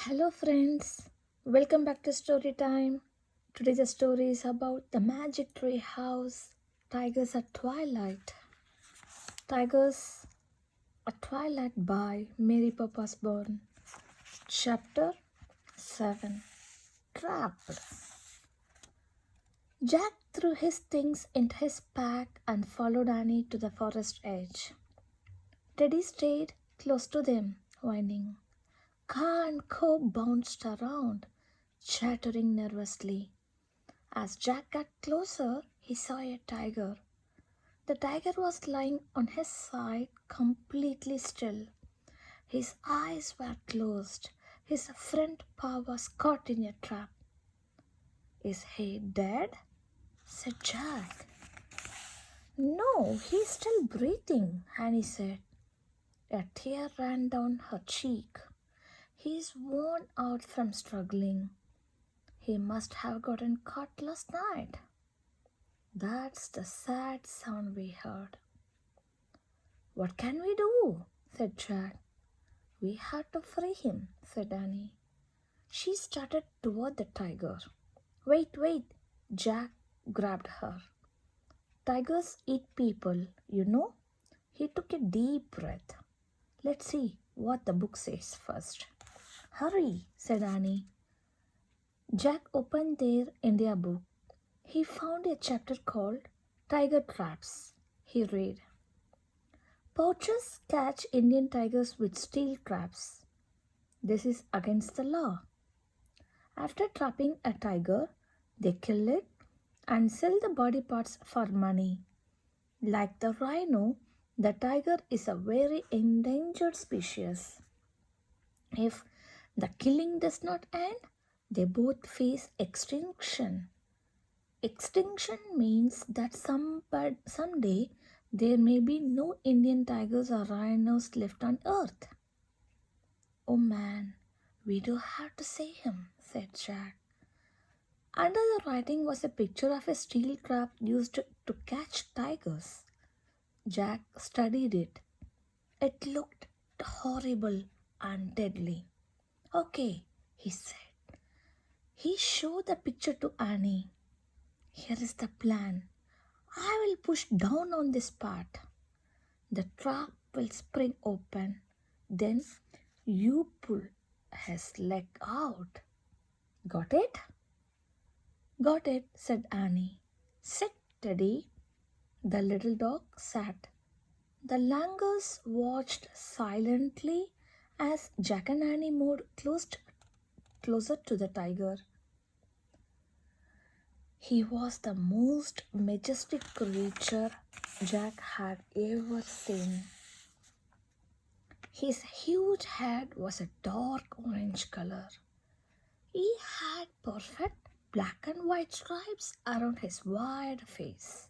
Hello, friends. Welcome back to Story Time. Today, the story is about the magic tree house, Tigers at Twilight. Tigers at Twilight by Mary Papa's Born. Chapter 7 Trapped. Jack threw his things into his pack and followed Annie to the forest edge. Teddy stayed close to them, whining. Kaa and Co bounced around, chattering nervously. As Jack got closer, he saw a tiger. The tiger was lying on his side, completely still. His eyes were closed. His front paw was caught in a trap. Is he dead? Said Jack. No, he's still breathing, Annie said. A tear ran down her cheek. He's worn out from struggling. He must have gotten caught last night. That's the sad sound we heard. What can we do? Said Jack. We have to free him, said Annie. She started toward the tiger. Wait, Jack grabbed her. Tigers eat people, you know. He took a deep breath. Let's see what the book says first. Hurry, said Annie. Jack opened their India book. He found a chapter called Tiger Traps. He read, Poachers catch Indian tigers with steel traps. This is against the law. After trapping a tiger, they kill it and sell the body parts for money. Like the rhino, the tiger is a very endangered species. If the killing does not end, they both face extinction. Extinction means that someday there may be no Indian tigers or rhinos left on earth. Oh man, we do have to save him, said Jack. Under the writing was a picture of a steel trap used to catch tigers. Jack studied it. It looked horrible and deadly. Okay, he said. He showed the picture to Annie. Here is the plan. I will push down on this part. The trap will spring open. Then you pull his leg out. Got it? Got it, said Annie. Sit, Teddy. The little dog sat. The langurs watched silently as Jack and Annie moved closer to the tiger. He was the most majestic creature Jack had ever seen. His huge head was a dark orange color. He had perfect black and white stripes around his wide face.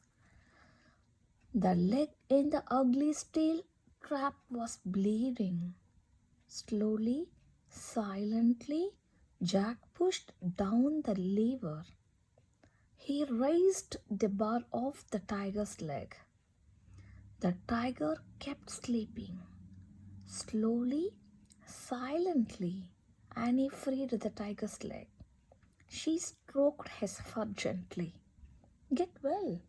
The leg in the ugly steel trap was bleeding. Slowly, silently, Jack pushed down the lever. He raised the bar off the tiger's leg. The tiger kept sleeping. Slowly, silently, Annie freed the tiger's leg. She stroked his fur gently. Get well,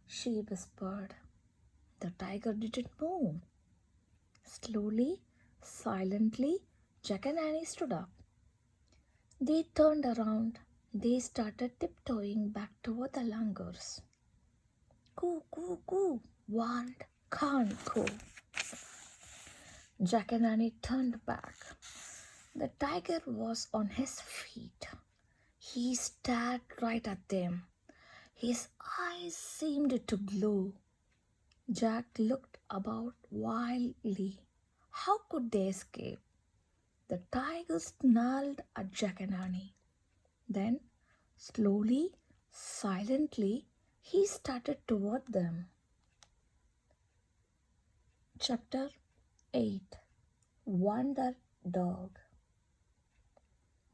she whispered. The tiger didn't move. Slowly, silently, Jack and Annie stood up. They turned around. They started tiptoeing back toward the langurs. Coo, coo, coo, warned Khan Coo. Jack and Annie turned back. The tiger was on his feet. He stared right at them. His eyes seemed to glow. Jack looked about wildly. How could they escape? The tiger snarled at Jack and Annie. Then, slowly, silently, he started toward them. Chapter 8 Wonder Dog.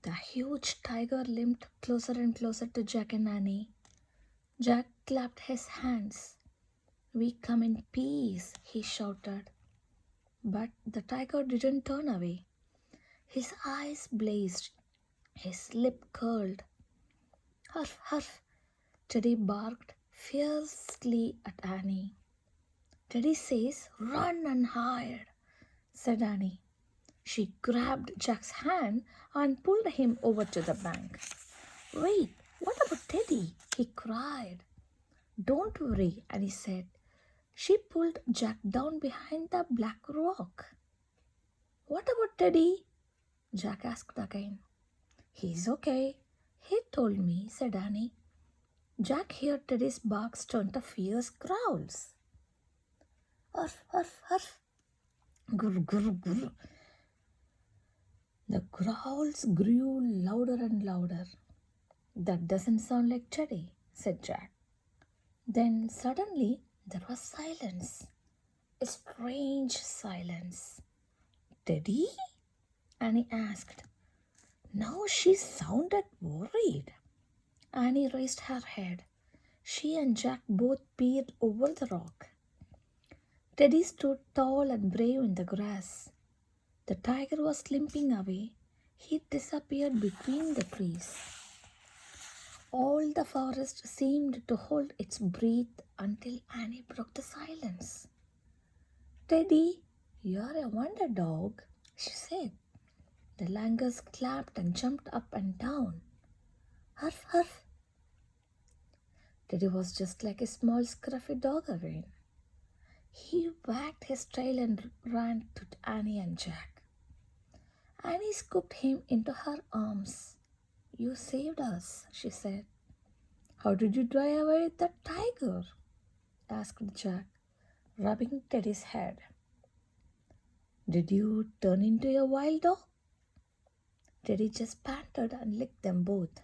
The huge tiger limped closer and closer to Jack and Annie. Jack clapped his hands. We come in peace, he shouted. But the tiger didn't turn away. His eyes blazed, his lip curled. Huff, huff, Teddy barked fiercely at Annie. Teddy says, "Run and hide," said Annie. She grabbed Jack's hand and pulled him over to the bank. "Wait, what about Teddy?" he cried. "Don't worry," Annie said. She pulled Jack down behind the black rock. "What about Teddy?" Jack asked again. "He's okay, he told me," said Annie. Jack heard Teddy's barks turn to fierce growls. "Arf, arf, arf! Grr, grr, grr!" The growls grew louder and louder. "That doesn't sound like Teddy," said Jack. Then suddenly there was silence. A strange silence. "Teddy?" Annie asked. Now she sounded worried. Annie raised her head. She and Jack both peered over the rock. Teddy stood tall and brave in the grass. The tiger was limping away. He disappeared between the trees. All the forest seemed to hold its breath until Annie broke the silence. "Teddy, you're a wonder dog," she said. The langurs clapped and jumped up and down. "Huff, huff." Teddy was just like a small scruffy dog again. He wagged his tail and ran to Annie and Jack. Annie scooped him into her arms. "You saved us," she said. "How did you drive away the tiger?" asked Jack, rubbing Teddy's head. "Did you turn into a wild dog?" Teddy just panted and licked them both.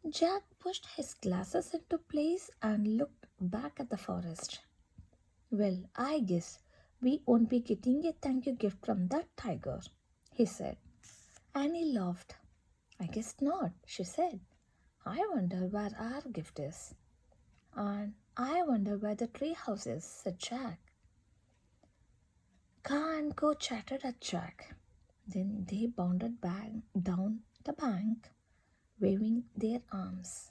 Jack pushed his glasses into place and looked back at the forest. "Well, I guess we won't be getting a thank you gift from that tiger," he said. Annie laughed. "I guess not," she said. "I wonder where our gift is." "And I wonder where the treehouse is," said Jack. Kaa and Co chattered at Jack. Then they bounded back down the bank, waving their arms.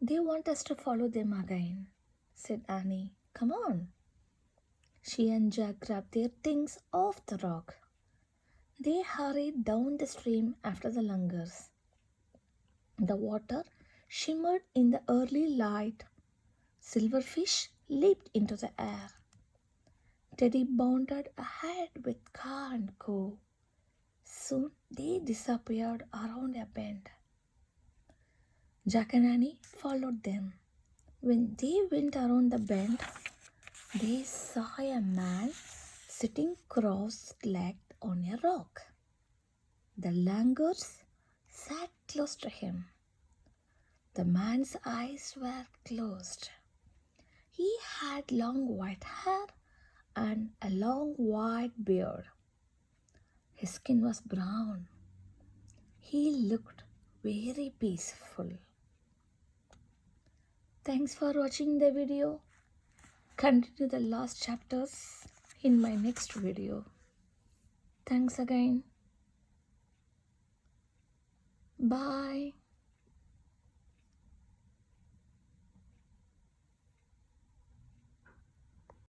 "They want us to follow them again," said Annie. "Come on." She and Jack grabbed their things off the rock. They hurried down the stream after the langurs. The water shimmered in the early light. Silverfish leaped into the air. Teddy bounded ahead with Kaa and Co. Soon they disappeared around a bend. Jack and Annie followed them. When they went around the bend, they saw a man sitting cross-legged on a rock. The langurs sat close to him. The man's eyes were closed. He had long white hair and a long white beard. His skin was brown. He looked very peaceful. Thanks for watching the video. Continue the last chapters in my next video. Thanks again. Bye.